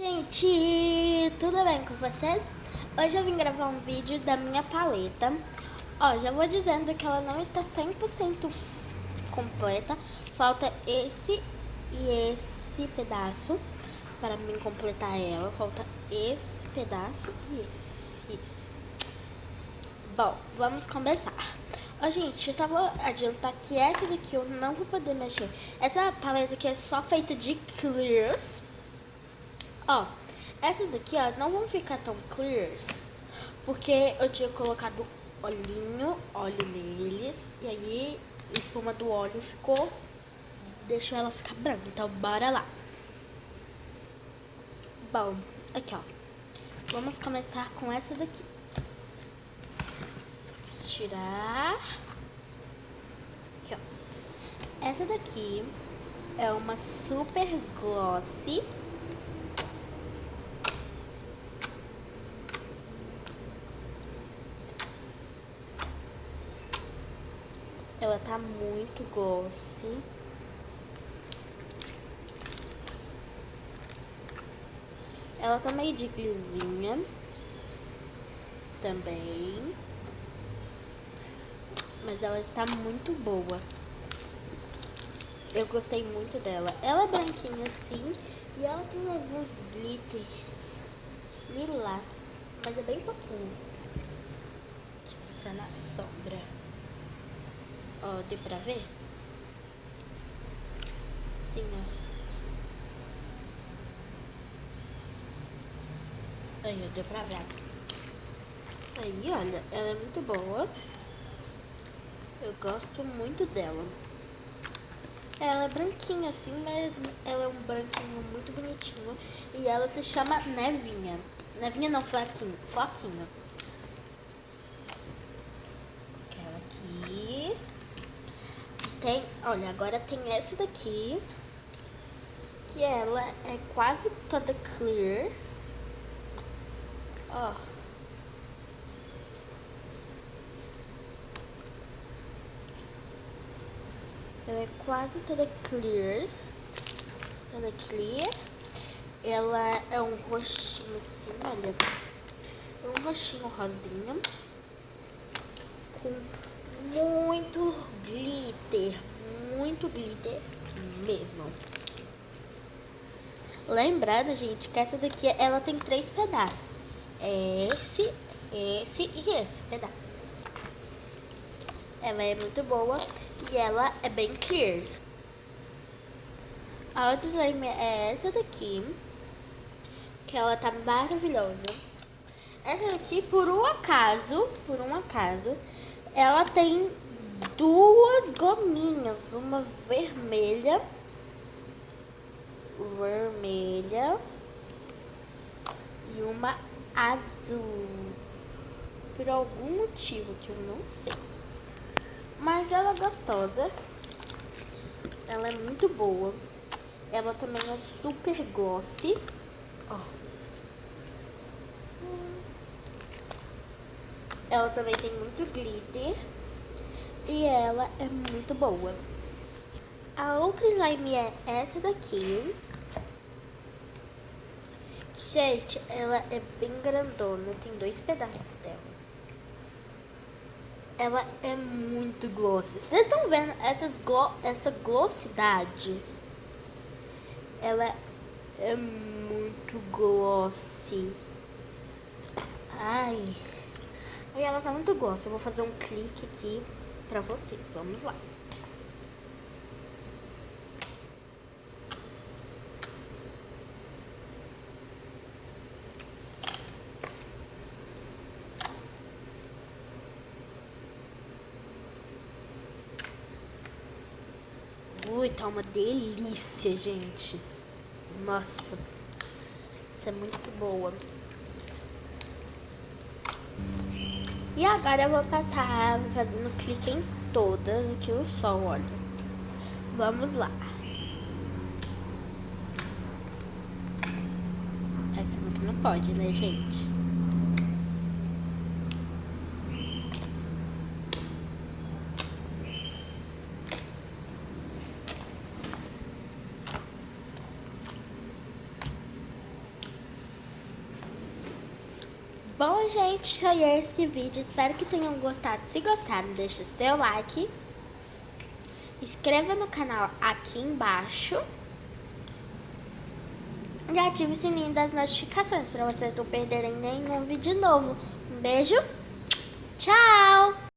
Gente, tudo bem com vocês? Hoje eu vim gravar um vídeo da minha paleta. Ó, já vou dizendo que ela não está 100% completa. Falta esse e esse pedaço para mim completar ela. Falta esse pedaço e esse. Bom, vamos começar. Ó, gente, eu só vou adiantar que essa daqui eu não vou poder mexer. Essa paleta aqui é só feita de clears. Ó, essas daqui, ó, não vão ficar tão clears, porque eu tinha colocado óleo neles, e aí a espuma do óleo deixou ela ficar branca. Então, bora lá. Bom, aqui, ó. Vamos começar com essa daqui. Vamos tirar. Aqui, ó. Essa daqui é uma super glossy. Ela tá muito glossy. Ela tá meio de glisinha também. Mas ela está muito boa. Eu gostei muito dela. Ela é branquinha assim. E ela tem alguns glitters lilás. Mas é bem pouquinho. Deixa eu mostrar na sombra. Ó, deu pra ver? Sim, ó. Aí, ó, deu pra ver. Aí, olha, ela é muito boa. Eu gosto muito dela. Ela é branquinha assim, mas ela é um branquinho muito bonitinho. E ela se chama Nevinha. Nevinha não, Floquinho. Aquela aqui. Tem, olha, agora tem essa daqui, que ela é quase toda clear. Ó. Ela é quase toda clear. Ela é clear. Ela é um roxinho assim, olha. É um roxinho rosinha. Com muito glitter mesmo. Lembrando, gente, que essa daqui ela tem 3 pedaços. Esse e esse pedaços. Ela é muito boa e ela é bem clear. A outra slime é essa daqui, que ela tá maravilhosa. Essa daqui, por um acaso, ela tem 2 gominhas, uma vermelha e uma azul, por algum motivo que eu não sei. Mas ela é gostosa, ela é muito boa. Ela também é super glossy, ó. Ela também tem muito glitter e ela é muito boa. A outra slime é essa daqui. Gente, ela é bem grandona, tem 2 pedaços dela. Ela é muito glossy. Vocês estão vendo essa glossidade? Ela é muito glossy. Ai, ela tá muito glossy. Eu vou fazer um clique aqui pra vocês. Vamos lá. Ui, tá uma delícia, gente. Nossa, isso é muito boa. E agora eu vou passar fazendo clique em todas aqui no sol, olha. Vamos lá. Essa aqui não pode, né, gente? Bom, gente, foi esse vídeo. Espero que tenham gostado. Se gostaram, deixe seu like. Inscreva no canal aqui embaixo. E ative o sininho das notificações para vocês não perderem nenhum vídeo novo. Um beijo. Tchau!